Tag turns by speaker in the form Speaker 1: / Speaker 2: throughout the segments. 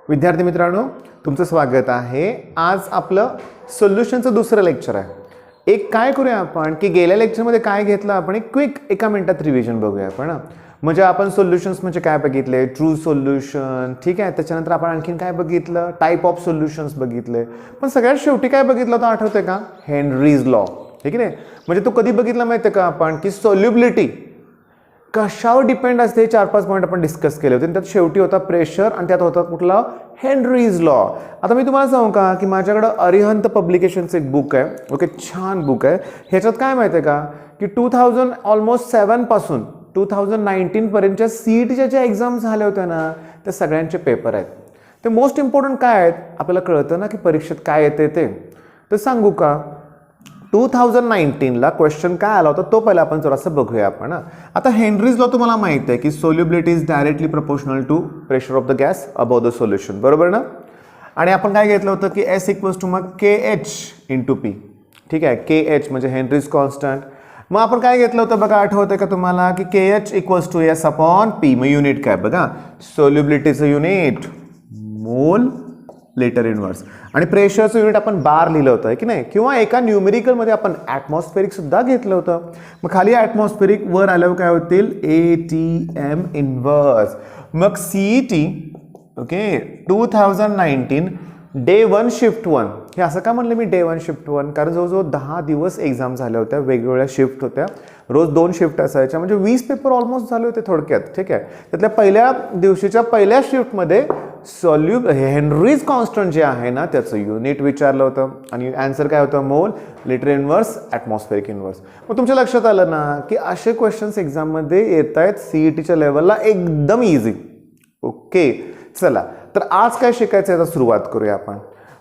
Speaker 1: विद्यार्थी मित्रांनो, तुमचं स्वागत आहे। आज आपलं सोल्युशनचं दुसरं लेक्चर आहे। एक काय करूया आपण की गेल्या लेक्चरमध्ये काय घेतलं आपण, एक क्विक एका मिनिटात रिव्हिजन बघूया आपण। म्हणजे आपण सोल्युशन्स म्हणजे काय बघितले, ट्रू सोल्युशन, ठीक आहे। त्याच्यानंतर आपण आणखीन काय बघितलं, टाइप ऑफ सोल्युशन्स बघितले। पण सगळ्यात शेवटी काय बघितलं होतं आठवतंय का, हेनरीज लॉ, ठीक आहे। म्हणजे तो कधी बघितला माहिती आहे का आपण, की सोल्युबिलिटी कशावर डिपेंड असते, 4-5 पॉइंट आपण डिस्कस केले होते। त्यात शेवटी होता प्रेशर आणि त्यात होता कुठला, हेनरीज लॉ। आता मी तुम्हाला सांगू का की माझ्याकडे अरिहंत पब्लिकेशनचं एक बुक आहे, ओके, छान बुक आहे। ह्याच्यात काय माहिती आहे का की 2007 पासून 2019 पर्यंतच्या सीईटीच्या ज्या एक्झाम झाल्या होत्या ना, त्या सगळ्यांचे पेपर आहेत। ते मोस्ट इम्पॉर्टंट काय आहेत आपल्याला कळतं ना की परीक्षेत काय येते ते, तर सांगू का 2019 ला क्वेश्चन काय आला होता तो पहिला आपण जरासं बघूया आपण। आता हेनरीज लॉ तुम्हाला माहिती आहे की solubility is directly proportional to pressure of the gas above the solution, बरोबर ना। आणि आपण काय घेतलं होतं की S इक्वल्स टू मग KH इंटू P, ठीक आहे। KH म्हणजे हेनरीज कॉन्स्टंट। मग आपण काय घेतलं होतं बघा, आठवतंय का तुम्हाला की KH equals to S upon P। मग युनिट काय बघा, सोल्युबिलिटीचं युनिट मोल लिटर इनवर्स, आणि प्रेशरचं युनिट आपण बार लिहिलं होतं की नाही, किंवा एका न्यूमेरिकल मध्ये आपण ॲटमॉस्फेरिक सुद्धा घेतलं होतं। मग खाली ॲटमॉस्फेरिक, वर आल्यावर काय होतील ATM इनवर्स। मग CET, ओके, 2019 डे 1 शिफ्ट 1, हे असं का म्हणलं मी डे 1 शिफ्ट 1, कारण जवळजवळ 10 दिवस एक्झाम झाल्या होत्या, वेगवेगळ्या शिफ्ट होत्या, रोज 2 शिफ्ट असायच्या, म्हणजे 20 पेपर ऑलमोस्ट झाले होते थोडक्यात, ठीक आहे। त्यातल्या पहिल्या दिवशीच्या पहिल्या शिफ्टमध्ये हेनरीज कॉन्स्टंट जे आहे ना त्याचं युनिट विचारलं होतं, आणि आन्सर काय होतं, मोल लिटर इनवर्स ॲटमॉस्फेरिक इनवर्स। मग तुमच्या लक्षात आलं ना की असे क्वेश्चन्स एक्झाममध्ये येत आहेत सीईटीच्या लेवलला, एकदम इझी, ओके। चला तर आज काय शिकायचं आहे, सुरुवात करूया आपण।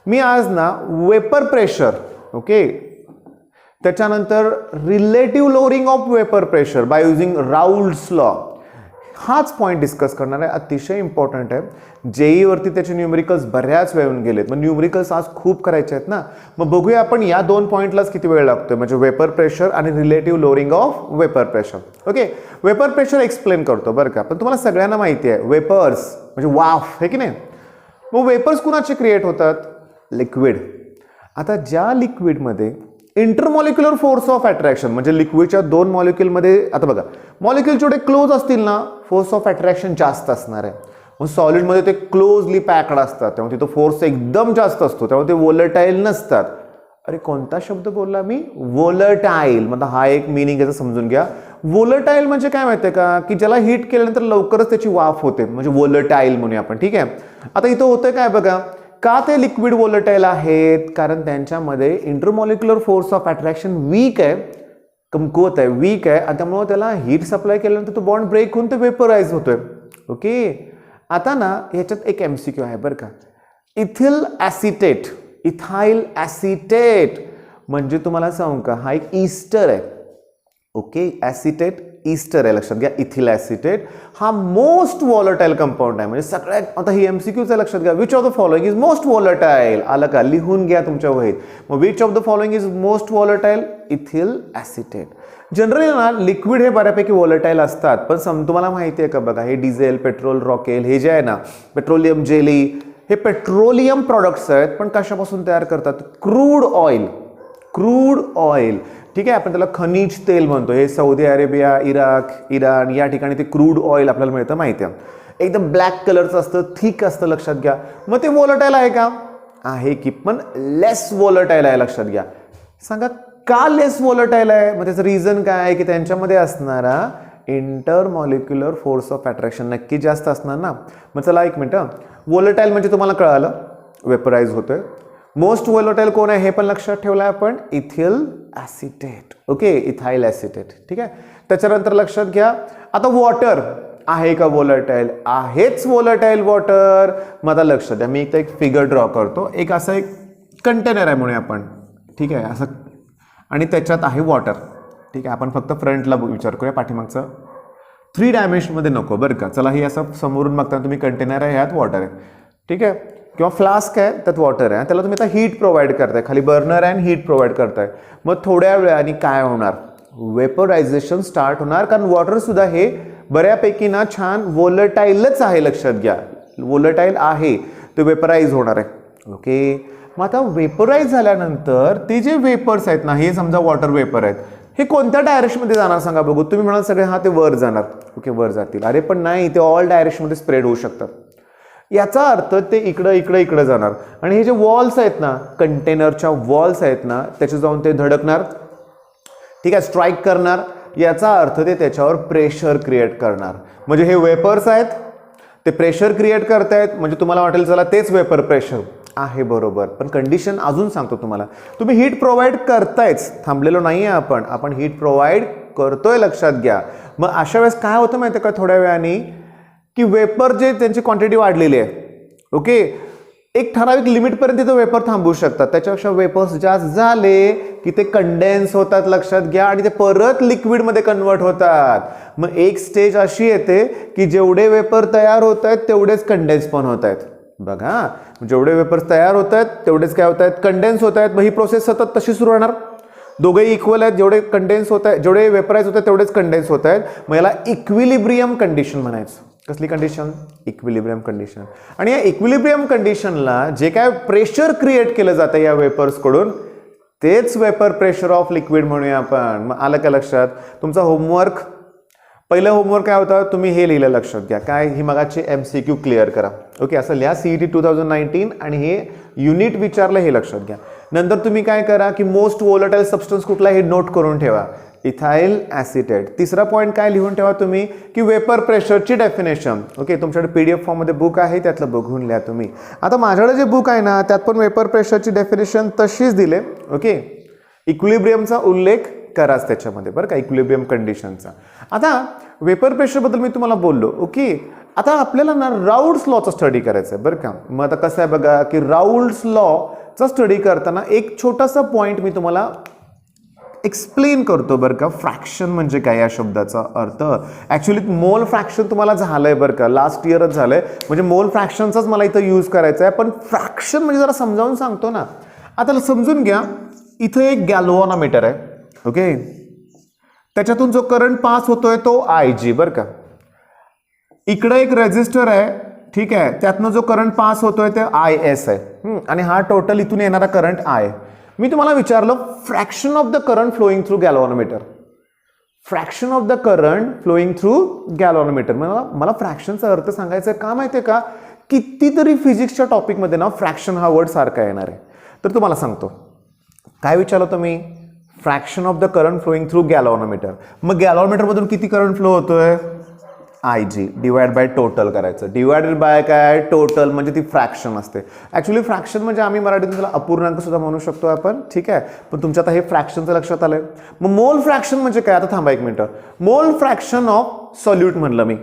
Speaker 1: मी आज ना वेपर प्रेशर, ओके, त्याच्यानंतर relative lowering of vapour pressure by using Raoult's law, हाच पॉईंट डिस्कस करणार आहे, अतिशय इम्पॉर्टंट आहे। जेई वरती त्याचे न्यूमेरिकल्स बऱ्याच वेळ येऊन गेलेत, मग न्यूमेरिकल्स आज खूप करायचे आहेत ना, मग बघूया आपण या 2 पॉईंटलाच किती वेळ लागतोय, म्हणजे वेपर प्रेशर आणि relative lowering of vapour pressure, okay. Vapour pressure explain करतो बरं का, पण तुम्हाला सगळ्यांना माहिती आहे वेपर्स म्हणजे वाफ, हे की नाही। मग वेपर्स कुणाचे क्रिएट होतात, लिक्विड। आता ज्या लिक्विडमध्ये इंटरमॉलिक्युलर फोर्स ऑफ अट्रॅक्शन, म्हणजे लिक्विडच्या 2 मॉलिक्युलमध्ये, आता बघा मॉलिक्युल जेवढे क्लोज असतील ना, फोर्स ऑफ अट्रॅक्शन जास्त असणार आहे। मग सॉलिडमध्ये ते क्लोजली पॅक्ड असतात, त्यामुळे तिथं फोर्स एकदम जास्त असतो, त्यामुळे ते वोलटाईल नसतात। अरे कोणता शब्द बोलला मी, वोलटाईल, म्हणजे हा एक मिनिंग याचं समजून घ्या। वोलटाईल म्हणजे काय माहिती आहे का, की ज्याला हीट केल्यानंतर लवकरच त्याची वाफ होते, म्हणजे वोलटाईल म्हणूया आपण, ठीक आहे। आता इथं होतंय काय बघा, का ते लिक्विड वोलटाईल आहेत, कारण त्यांच्यामध्ये intermolecular force of attraction weak आहे, कमकुवत आहे, वीक आहे, आणि त्यामुळे त्याला हीट सप्लाय केल्यानंतर तो बॉन्ड ब्रेक होऊन ते वेपराइज होतोय, ओके। आता ना ह्याच्यात एक MCQ आहे बरं का, इथिल ॲसिटेट, इथाइल ॲसिटेट म्हणजे तुम्हाला सांगू का हा एक ईस्टर आहे, ओके। ॲसिटेट ईस्टर आहे, लक्षात घ्या। इथिल ॲसिटेट हा मोस्ट वॉलटाईल कंपाऊंड आहे, म्हणजे सगळ्यात, आता ही MCQचं लक्षात घ्या, which of the following is most volatile, आलं का, लिहून घ्या तुमच्या वहीत। मग which of the following is most volatile, ethyl acetate. Generally ना लिक्विड हे बऱ्यापैकी वॉलटाईल असतात, पण तुम्हाला माहिती आहे का बघा, हे डिझेल, पेट्रोल, रॉकेल, हे जे आहे ना, पेट्रोलियम जेली, हे पेट्रोलियम प्रोडक्ट्स आहेत, पण कशापासून तयार करतात, क्रूड ऑइल, क्रूड ऑइल, ठीक आहे। आपण त्याला खनिज तेल म्हणतो, हे सौदी अरेबिया, इराक, इराण या ठिकाणी ते क्रूड ऑइल आपल्याला मिळतं, माहिती आहे। एकदम ब्लॅक कलरचं असतं, थिक असतं, लक्षात घ्या। मग ते वॉलटाईल आहे का, आहे की, पण लेस वॉलटाईल आहे, लक्षात घ्या। सांगा का लेस वॉलटाईल आहे, मग त्याचं रिझन काय आहे, की त्यांच्यामध्ये असणारा इंटरमॉलिक्युलर फोर्स ऑफ अट्रॅक्शन नक्की जास्त असणार ना। मग चला एक मिनिट, वॉलटाईल म्हणजे तुम्हाला कळालं वेपराइज होतोय। मोस्ट वॉलटाईल कोण आहे हे पण लक्षात ठेवलं आपण, ethyl acetate, okay, ethyl acetate, ठीक आहे। त्याच्यानंतर लक्षात घ्या, आता वॉटर आहे का वॉलटाईल, आहेच वॉलटाईल वॉटर। मग आता लक्षात द्या, मी एक फिगर ड्रॉ करतो, एक असं एक कंटेनर आहे म्हणून आपण, ठीक आहे, असं, आणि त्याच्यात आहे वॉटर, ठीक आहे। आपण फक्त फ्रंटला विचार करूया, पाठीमागचं 3 डायमेन्शनमध्ये नको बरं का। चला हे असं समोरून बघताना तुम्ही कंटेनर आहे, ह्यात वॉटर आहे, ठीक आहे, किंवा फ्लास्क आहे, त्यात वॉटर आहे, त्याला तुम्ही आता हीट प्रोव्हाइड करताय, खाली बर्नर आहे आणि हीट प्रोव्हाइड करताय। मग थोड्या वेळाने काय होणार, वेपरायझेशन स्टार्ट होणार, कारण वॉटर सुद्धा हे बऱ्यापैकी ना छान वोलटाईलच आहे, लक्षात घ्या, वोलटाईल आहे। ते वेपराईज होणार आहे. ओके, मग आता वेपराईज झाल्यानंतर ते जे वेपर्स आहेत ना, हे समजा वॉटर वेपर आहेत, हे कोणत्या डायरेक्शनमध्ये जाणार सांगा बघू. तुम्ही म्हणाल सगळे हा ते वर जाणार. ओके, वर जातील. अरे पण नाही, ते ऑल डायरेक्शनमध्ये स्प्रेड होऊ शकतात. याचा अर्थ ते इकडं इकडं इकडं जाणार आणि हे जे वॉल्स आहेत ना, कंटेनरच्या वॉल्स आहेत ना, त्याचे जाऊन ते धडकणार, ठीक आहे, स्ट्राईक करणार. याचा अर्थ ते त्याच्यावर प्रेशर क्रिएट करणार. म्हणजे हे वेपर्स आहेत, ते प्रेशर क्रिएट करतायत. म्हणजे तुम्हाला वाटेल चला तेच वेपर प्रेशर आहे, बरोबर. पण कंडिशन अजून सांगतो तुम्हाला. तुम्ही हीट प्रोव्हाइड करतायच, थांबलेलो नाही आहे आपण हीट प्रोव्हाइड करतोय, लक्षात घ्या. मग अशा वेळेस काय होतं माहिती आहे का, थोड्या वेळाने की वेपर जे त्यांची क्वांटिटी वाढलेली आहे. ओके, एक ठराविक लिमिटपर्यंत ते वेपर थांबवू शकतात. त्याच्यापेक्षा वेपर्स जास्त झाले की ते कंडेन्स होतात, लक्षात घ्या, आणि ते परत लिक्विडमध्ये कन्वर्ट होतात. मग एक स्टेज अशी येते की जेवढे वेपर तयार होत आहेत तेवढेच कंडेन्स पण होत आहेत. बघा, जेवढे वेपर्स तयार होत आहेत तेवढेच काय होत आहेत, कंडेन्स होत आहेत. मग ही प्रोसेस सतत तशी सुरू राहणार. दोघे इक्वल आहेत, जेवढे कंडेन्स होत आहेत, जेवढे वेपराईज होत आहेत तेवढेच कंडेन्स होत आहेत. मग याला इक्विलिब्रियम कंडिशन म्हणायचं. कसली कंडिशन? Equilibrium condition. आणि या इक्विलिब्रियम कंडिशनला जे काय प्रेशर क्रिएट केलं जातं या वेपर्सकडून, तेच वेपर प्रेशर ऑफ लिक्विड म्हणूया आपण. मग आलं का लक्षात? तुमचा होमवर्क, पहिलं होमवर्क काय होता, तुम्ही हे लिहिलं, लक्षात घ्या. काय? ही मगाची MCQ क्लिअर करा. ओके, असं लिहा CET 2019 आणि हे युनिट विचारलं हे लक्षात घ्या. नंतर तुम्ही काय करा की मोस्ट वोलेटाईल सबस्टन्स कुठला हे नोट करून ठेवा, इथाइल ॲसिटेट. तिसरा पॉईंट काय लिहून ठेवा तुम्ही की वेपर प्रेशरची डेफिनेशन. ओके, तुमच्याकडे PDF फॉर्ममध्ये बुक आहे, त्यातलं बघून लिहा तुम्ही. आता माझ्याकडे जे बुक आहे ना, त्यात पण वेपर प्रेशरची डेफिनेशन तशीच दिले. ओके, इक्विलिब्रियमचा उल्लेख कराच त्याच्यामध्ये, बरं का, इक्विलिब्रियम कंडिशनचा. आता वेपर प्रेशरबद्दल मी तुम्हाला बोललो. ओके, आता आपल्याला ना राऊल्ड्स लॉचा स्टडी करायचा आहे, बरं का. मग आता कसं आहे बघा की राऊल्ड्स लॉचा स्टडी करताना एक छोटासा पॉईंट मी तुम्हाला एक्सप्लेन करतो, बरं का. फ्रॅक्शन म्हणजे काय या शब्दाचा अर्थ. ॲक्च्युली मोल फ्रॅक्शन तुम्हाला झालंय, बरं का, लास्ट इयरच झालंय. म्हणजे मोल फ्रॅक्शनचाच मला इथं यूज करायचा आहे. पण फ्रॅक्शन म्हणजे जरा समजावून सांगतो ना. आता समजून घ्या, इथं एक गॅल्व्हॅनोमीटर आहे. ओके, त्याच्यातून जो करंट पास होतोय तो IG, बरं का. इकडे एक रेजिस्टर आहे, ठीक आहे, त्यातनं जो करंट पास होतोय ते IS आहे. आणि हा टोटल इथून येणारा करंट I. मी तुम्हाला विचारलं fraction of the current flowing through galvanometer. Fraction of the current flowing through galvanometer. मला फ्रॅक्शनचा अर्थ सांगायचा का माहिती आहे का, कितीतरी फिजिक्सच्या टॉपिकमध्ये ना फ्रॅक्शन हा वर्ड सारखा येणार आहे. तर तुम्हाला सांगतो काय विचारलं तुम्ही, fraction of the current flowing through galvanometer. मग गॅल्व्हॅनोमीटरमधून किती करंट फ्लो होतोय, IG डिवाइड बाय टोटल करायचं. डिवाइडेड बाय काय, टोटल, म्हणजे ती फ्रॅक्शन असते. ॲक्च्युली फ्रॅक्शन म्हणजे आम्ही मराठीतून त्याला अपूर्णांक सुद्धा म्हणू शकतो आपण, ठीक आहे. पण तुमच्या आता हे फ्रॅक्शनचं लक्षात आलंय. मग मोल फ्रॅक्शन म्हणजे काय, आता थांबा एक मिनिटं. मोल फ्रॅक्शन ऑफ सॉल्यूट म्हणलं मी.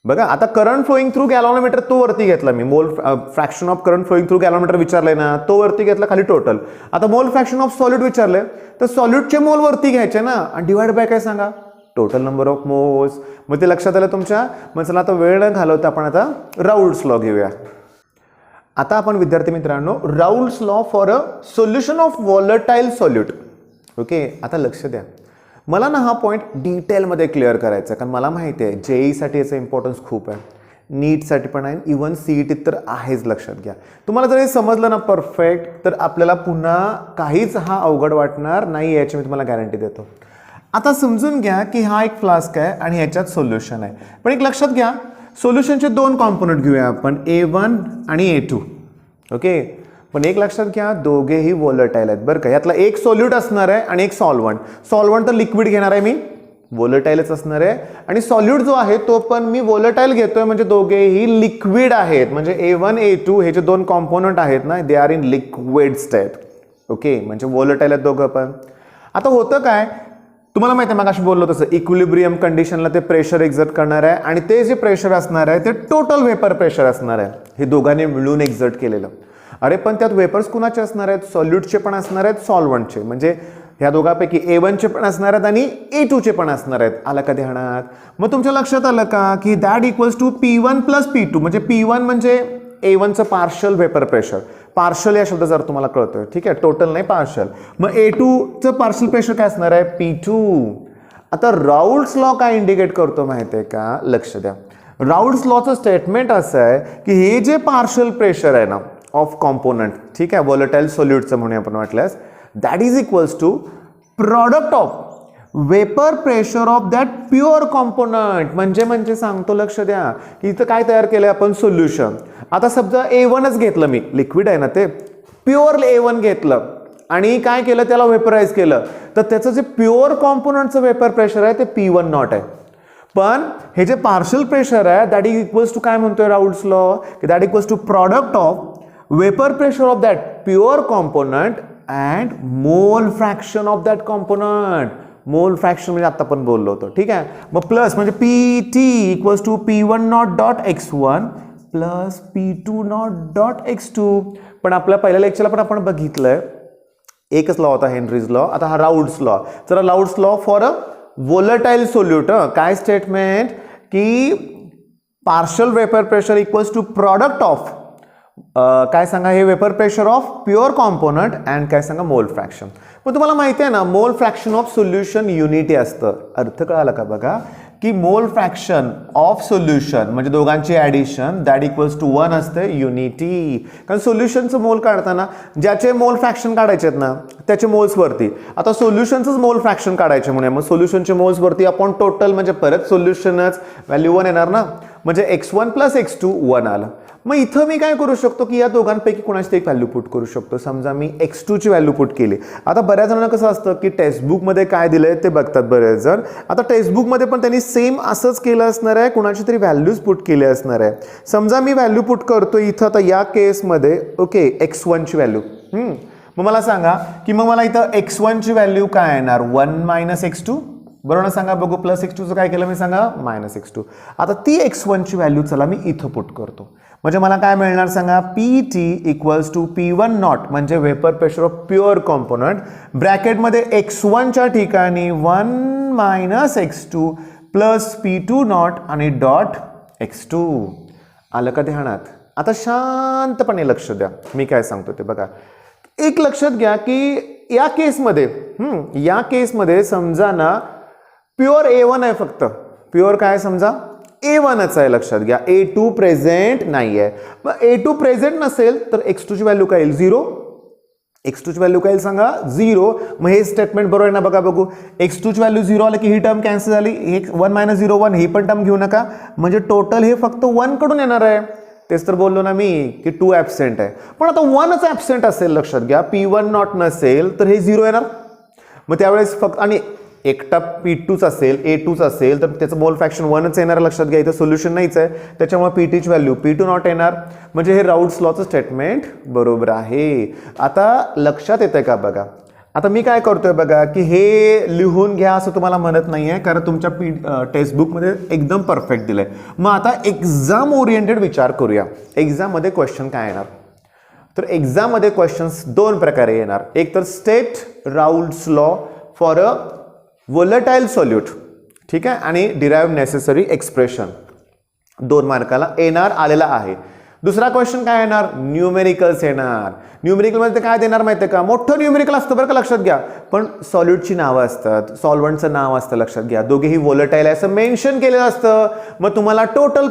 Speaker 1: बघा, आता करंट फ्लोईंग थ्रू गॅल्व्हॅनोमीटर तो वरती घेतला मी. Mole fraction of current flowing through galvanometer विचारलंय ना, तो वरती घेतला, खाली टोटल. आता मोल फ्रॅक्शन ऑफ सॉल्यूट विचारलंय, तर सॉल्यूटचे मोल वरती घ्यायचे ना, आणि डिवाइड बाय काय सांगा, टोटल नंबर ऑफ मोल्स. मग ते लक्षात आलं तुमच्या. मग चला आता वेळ न घालवता आपण आता राऊल्ड्स लॉ घेऊया. आता आपण विद्यार्थी मित्रांनो Raoult's law for a solution of volatile solute. Okay, आता लक्ष द्या, मला ना हा पॉईंट डिटेलमध्ये क्लिअर करायचा, कारण मला माहिती आहे JEEसाठी याचा इम्पॉर्टन्स खूप आहे, नीटसाठी पण आहे, इव्हन CET तर आहेच, लक्षात घ्या. तुम्हाला जर हे समजलं ना परफेक्ट, तर आपल्याला पुन्हा काहीच हा अवघड वाटणार नाही, याची मी तुम्हाला गॅरंटी देतो. आता समजून घ्या की हा एक फ्लास्क आहे आणि ह्याच्यात सोल्युशन आहे. पण एक लक्षात घ्या, सोल्युशनचे दोन कॉम्पोनंट घेऊया आपण, A1 आणि A2. ओके, पण एक लक्षात घ्या, दोघेही वोलेटाईल आहेत, बरं का. यातला एक सोल्यूट असणार आहे आणि एक सॉल्वंट. सॉल्वंट तर लिक्विड घेणार आहे मी, वोलेटाईलच असणार आहे. आणि सॉल्यूट जो आहे तो पण मी वोलेटाईल घेतोय, म्हणजे दोघेही लिक्विड आहेत. म्हणजे A1 A2 हे जे दोन कॉम्पोनंट आहेत ना, they are in liquid state. Okay, म्हणजे वोलेटाईल आहेत दोघं पण. आता होतं काय, तुम्हाला माहिती आहे, मगाशी बोललो तसं इक्विलिब्रियम कंडिशनला ते प्रेशर एक्झर्ट करणार आहे, आणि ते जे प्रेशर असणार आहे ते टोटल वेपर प्रेशर असणार आहे, हे दोघांनी मिळून एक्झर्ट केलेलं. अरे पण त्यात वेपर्स कुणाचे असणार आहेत, सॉल्यूटचे पण असणार आहेत, सॉल्वंटचे. म्हणजे ह्या दोघांपैकी A1चे पण असणार आहेत आणि A2चे पण असणार आहेत. आला का ध्यानात? मग तुमच्या लक्षात आलं का की that equals to P1 plus P2. म्हणजे P1 म्हणजे A1चं पार्शल वेपर प्रेशर. पार्शल या शब्द जर तुम्हाला कळतोय, ठीक आहे, टोटल नाही, पार्शल. मग A2चं पार्शल प्रेशर काय असणार आहे, P2. आता राऊल्ड्स लॉ काय इंडिकेट करतो माहिती आहे का, लक्ष द्या. राऊल्स लॉचं स्टेटमेंट असं आहे की हे जे पार्शल प्रेशर आहे ना ऑफ कॉम्पोनंट, ठीक आहे, वॉलेटाईल सोल्यूटचं म्हणून आपण म्हटल्यास, that is equals to product of vapour pressure of that pure component. म्हणजे सांगतो, लक्ष द्या की इथं काय तयार केलं आपण, सोल्युशन. आता समजा A1च घेतलं मी, लिक्विड आहे ना ते, प्युअर A1 घेतलं आणि काय केलं, त्याला वेपराईज केलं, तर त्याचं जे प्युअर कॉम्पोनंटचं वेपर प्रेशर आहे ते P1 नॉट आहे. पण हे जे पार्शल प्रेशर आहे दॅट इज इक्वल्स टू काय म्हणतोय राऊल्स लॉ, की that equals to product of vapour pressure of that pure component and mole fraction of that component. Mole fraction म्हणजे आता आपण बोललो होतो, ठीक आहे. मग प्लस म्हणजे PT equals to P1 not dot x1 plus P2 not dot x2. पण आपल्या पहिल्या लेक्चरला पण आपण बघितलंय एकच लॉ होता, हेनरीज लॉ. आता हा राऊल्स लॉ. तर Raoult's law for a volatile solute. काय स्टेटमेंट, की partial vapour pressure equals to product of काय सांगा, हे vapour pressure of pure component and काय सांगा, मोल फ्रॅक्शन. पण तुम्हाला माहिती आहे ना, मोल फ्रॅक्शन ऑफ सोल्युशन युनिटी असतं. अर्थ कळाला का बघा, की मोल फ्रॅक्शन ऑफ सोल्युशन म्हणजे दोघांची ॲडिशन दॅट इक्वल्स टू 1 असते, युनिटी. कारण सोल्युशनचं मोल काढताना ज्याचे मोल फ्रॅक्शन काढायचे आहेत ना त्याचे मोल्स वरती, आता सोल्युशनचंच मोल फ्रॅक्शन काढायचे म्हणून मग सोल्युशनचे मोल्स वरती आपण टोटल म्हणजे परत सोल्युशनच व्हॅल्यू 1 येणार ना, म्हणजे x1 प्लस x2 1 आलं. मग इथं मी काय करू शकतो, की या दोघांपैकी कोणाची एक व्हॅल्यू पुट करू शकतो. समजा मी x2 ची व्हॅल्यू पुट केली. आता बऱ्याच जणांना कसं असतं की टेक्स्टबुकमध्ये काय दिलंय ते बघतात बरेच जण. आता टेक्स्टबुकमध्ये पण त्यांनी सेम असंच केलं असणार आहे, कुणाची तरी व्हॅल्यूज पुट केली असणार आहे. समजा मी व्हॅल्यू पुट करतो इथं, आता या केसमध्ये ओके x1 ची व्हॅल्यू. मग मला सांगा की मग मला इथं x1 ची व्हॅल्यू काय येणार, 1 मायनस x2, बरोबर ना, सांगा बघू. प्लस x2चं काय केलं मी, सांगा मायनस x2. आता ती x1 ची व्हॅल्यू चला मी इथं पुट करतो. म्हणजे मला काय मिळणार सांगा, PT equals to P1 not म्हणजे vapour pressure of pure component, ब्रॅकेटमध्ये x1 च्या ठिकाणी 1 minus x2 plus P2 not आणि डॉट x2. आलं का ध्यानात? आता शांतपणे लक्ष द्या, मी काय सांगतो ते बघा. एक लक्षात घ्या की या केसमध्ये समजा ना प्युअर A1 आहे, फक्त प्युअर काय समजा A1च आहे, लक्षात घ्या. A2 प्रेझेंट नाही आहे. मग A2 प्रेझेंट नसेल तर x2 ची व्हॅल्यू काय येईल, 0. x2 ची व्हॅल्यू काय येईल सांगा, 0. मग हे स्टेटमेंट बरोबर आहे ना, बघा बघू. x2 ची व्हॅल्यू 0 आलं की ही टर्म कॅन्सल झाली, हे 1 मायनस 0 1 ही पण टर्म घेऊ नका, म्हणजे टोटल हे फक्त 1 कडून येणार आहे. तेच तर बोललो ना मी की 2 ॲब्सेंट आहे. पण आता 1च ॲब्सेंट असेल, लक्षात घ्या. P1 नॉट नसेल तर हे 0 येणार. मग त्यावेळेस फक्त आणि एकटा P2च असेल, A2च असेल तर त्याचं मोल फ्रॅक्शन 1च येणार, लक्षात घ्या. इथं सोल्युशन नाहीच आहे, त्याच्यामुळे PT ची व्हॅल्यू P2 नॉट येणार. म्हणजे हे राऊल्स लॉचं स्टेटमेंट बरोबर आहे. आता लक्षात येतंय का बघा. आता मी काय करतोय बघा, की हे लिहून घ्या असं तुम्हाला म्हणत नाहीये, कारण तुमच्या टेक्स्टबुकमध्ये एकदम परफेक्ट दिलंय. मग आता एक्झाम ओरिएंटेड विचार करूया. एक्झाममध्ये क्वेश्चन काय येणार, तर एक्झाममध्ये क्वेश्चन्स 2 प्रकारे येणार. एक तर state Raoult's law for a volatile solute, ठीक आहे, आणि डिराइव्ह नेसेसरी एक्सप्रेशन 2 मार्काला येणार, आलेला आहे. दुसरा क्वेश्चन काय येणार, न्यूमेरिकल्स येणार. न्यूमेरिकलमध्ये काय देणार माहिती आहे का, मोठं न्यूमेरिकल असतं बरं का, लक्षात घ्या. पण सॉल्यूटची नावं असतात, सॉल्वंटचं नाव असतं, लक्षात घ्या. दोघेही वोलेटाईल आहे असं मेन्शन केलेलं असतं. मग तुम्हाला total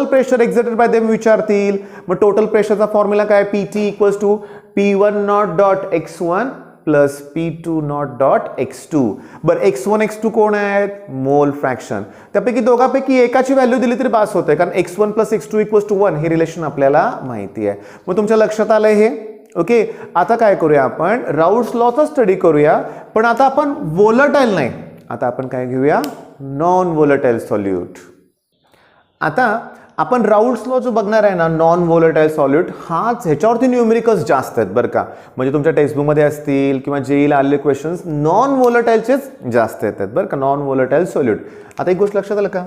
Speaker 1: pressure exerted by them विचारतील. मग टोटल प्रेशरचा फॉर्म्युला काय, PT equals to P1 not dot x1 plus P2 not dot x2. बरं, x1 x2 कोण आहेत, मोल फ्रॅक्शन. त्यापैकी दोघांपैकी एकाची व्हॅल्यू दिली तरी पास होते, कारण x1 plus x2 equals to 1 हे रिलेशन आपल्याला माहिती आहे. मग तुमच्या लक्षात आलंय हे, ओके. आता काय करूया आपण, राऊल्स लॉचा स्टडी करूया. पण आता आपण वोलेटाईल नाही, आता आपण काय घेऊया, नॉन वोलेटाईल सॉल्यूट. आता आपण राऊल्स लॉ जो बघणार आहे ना, नॉन वोलेटाईल सॉल्यूट, हाच ह्याच्यावरती न्यूमेरिकल्स जास्त आहेत बरं का. म्हणजे तुमच्या टेक्स्टबुकमध्ये असतील किंवा जेईला आलेले क्वेश्चन्स नॉन वोलेटाईलचेच जास्त येतात बरं का, नॉन वोलेटाईल सॉल्यूट. आता एक गोष्ट लक्षात आलं का,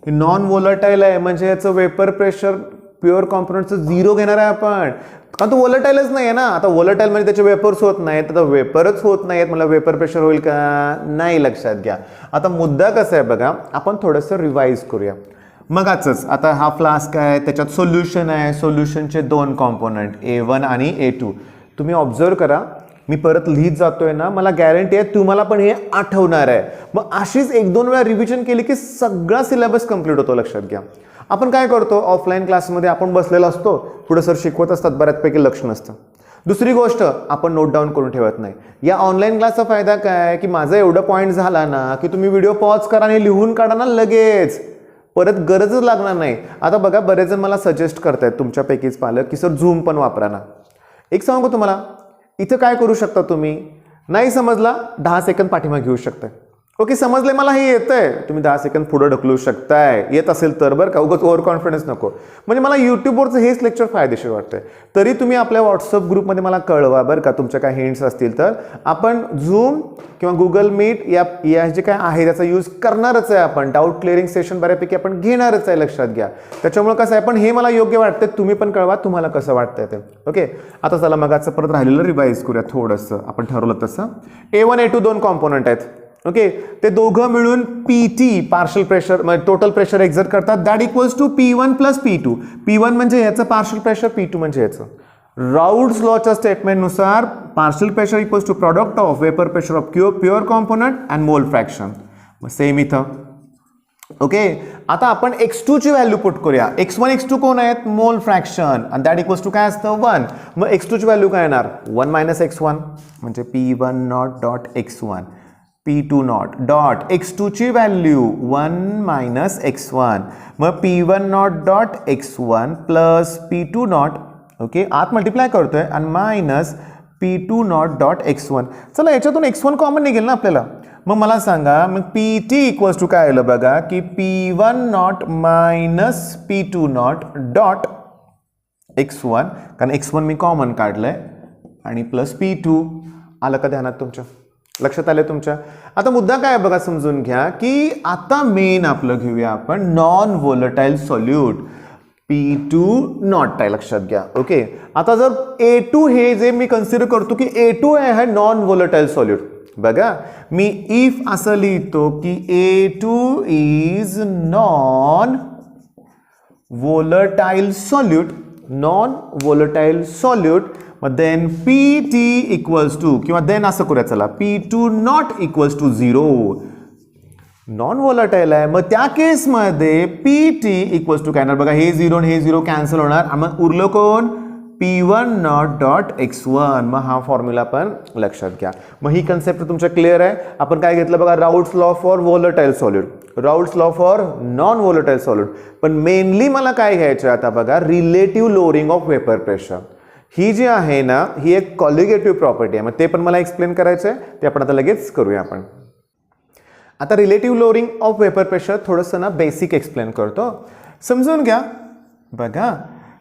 Speaker 1: की नॉन वोलेटाईल आहे म्हणजे याचं वेपर प्रेशर प्युअर कॉम्पोनंटचं 0 घेणार आहे आपण, कारण तो वोलेटाईलच नाही आहे ना. आता वोलेटाईल म्हणजे त्याचे वेपर्स होत नाहीत, आता वेपरच होत नाहीत, मला वेपर प्रेशर होईल का नाही, लक्षात घ्या. आता मुद्दा कसा आहे बघा, आपण थोडंसं रिवाईज करूया. मगाचच आता हा फ्लास्क आहे, त्याच्यात सोल्युशन आहे, सोल्युशनचे 2 कॉम्पोनंट A1 आणि A2. तुम्ही ऑब्झर्व करा मी परत लिहित जातोय ना, मला गॅरंटी आहे तुम्हाला पण हे आठवणार आहे. मग अशीच 1-2 वेळा रिव्हिजन केली की सगळा सिलेबस कंप्लीट होतो. लक्षात घ्या. आपण काय करतो, ऑफलाईन क्लासमध्ये आपण बसलेलो असतो, पुढे सर शिकवत असतात, बऱ्याचपैकी लक्ष नसतं. दुसरी गोष्ट, आपण नोट डाऊन करून ठेवत नाही. या ऑनलाईन क्लासचा फायदा काय की माझा एवढं पॉईंट झाला ना की तुम्ही व्हिडिओ पॉज करा आणि लिहून काढा ना लगेच, परत गरजच लागणार नाही. आता बघा, बरेच जण मला सजेस्ट करतायत तुमच्यापैकीच पालक की सर झूम पण वापरा ना. एक सांगू तुम्हाला, इथं काय करू शकता तुम्ही, नाही समजला 10 सेकंद पाठीमागे घेऊ शकताय. ओके, समजले मला हे येतंय, तुम्ही 10 सेकंद पुढे ढकलू शकताय, येत असेल तर बरं का, उगाच ओव्हर कॉन्फिडन्स नको. म्हणजे मला यूट्यूबवरचं हेच लेक्चर फायदेशीर वाटतंय. तरी तुम्ही आपल्या व्हॉट्सअप ग्रुपमध्ये मला कळवा बरं का, तुमच्या काय हिंट्स असतील तर. आपण झूम किंवा गुगल मीट या जे काय आहे त्याचा यूज करणारच आहे. आपण डाऊट क्लिअरिंग सेशन बऱ्यापैकी आपण घेणारच आहे, लक्षात घ्या. त्याच्यामुळे कसं आहे, पण हे मला योग्य वाटतं, तुम्ही पण कळवा तुम्हाला कसं वाटतंय ते. ओके, आता चला मग आजचं परत राहिलेलं रिवाईज करूया थोडंसं. आपण ठरवलं तसं A1 A2 2 कॉम्पोनंट आहेत. ओके, ते दोघं मिळून PT पार्शल प्रेशर म्हणजे टोटल प्रेशर एक्झर्ट करतात. That equals to P1 plus P2. P1 म्हणजे याचं पार्शल प्रेशर, P2 म्हणजे याचं. राऊल्स लॉच्या स्टेटमेंटनुसार partial pressure equals to product of vapour pressure of pure component and mole fraction. Same इथं. Okay, आता आपण x2 ची व्हॅल्यू पुट करूया. x1 x2 कोण आहेत, मोल फ्रॅक्शन, आणि दॅट इक्वल्स टू काय असतं 1. मग x2 ची व्हॅल्यू काय येणार, 1 मायनस x1 म्हणजे P1 not dot x1, P2 not dot x2 ची व्हॅल्यू 1 मायनस x1, मग P1 not dot x1 plus P2 not. Okay, आत मल्टिप्लाय करतोय आणि minus P2 not dot x1. चला याच्यातून x1 कॉमन निघेल ना आपल्याला. मग मला सांगा, मग PT इक्वल्स टू काय आलं बघा की P1 not minus P2 not dot x1, कारण x1 मी कॉमन काढलंय, आणि प्लस P2. आलं का ध्यानात तुमच्या, लक्षात आलं तुमच्या. आता मुद्दा काय बघा, समजून घ्या की आता मेन आपलं घेऊया आपण non volatile solute. P2 not आहे, लक्षात घ्या. ओके, आता जर A2 हे जे मी कन्सिडर करतो की A2 आहे नॉन व्होलेटाईल सॉल्यूट. बघा, मी इफ असं लिहितो की A2 is non volatile solute, non volatile solute, मग देन PT इक्वल्स टू, किंवा देन असं करूया चला, P2 not equals to 0. Non volatile आहे, मग त्या केसमध्ये PT इक्वल्स टू काय येणार बघा, हे 0 आणि हे 0 कॅन्सल होणार. मग उरलं कोण, P1 नॉट डॉट x1. मग हा फॉर्म्युला पण लक्षात घ्या. मग ही कन्सेप्ट तुमच्या क्लिअर आहे. आपण काय घेतलं बघा, Raoult's law for volatile solute, Raoult's law for non volatile solute. पण मेनली मला काय घ्यायचं आता बघा, relative lowering of vapour pressure. ही जी आहे ना, ही एक कॉलिगेटिव्ह प्रॉपर्टी आहे. मग ते पण मला एक्सप्लेन करायचं आहे, ते आपण आता लगेच करूया. आपण आता relative lowering of vapour pressure थोडंसं ना बेसिक एक्सप्लेन करतो, समजून घ्या. बघा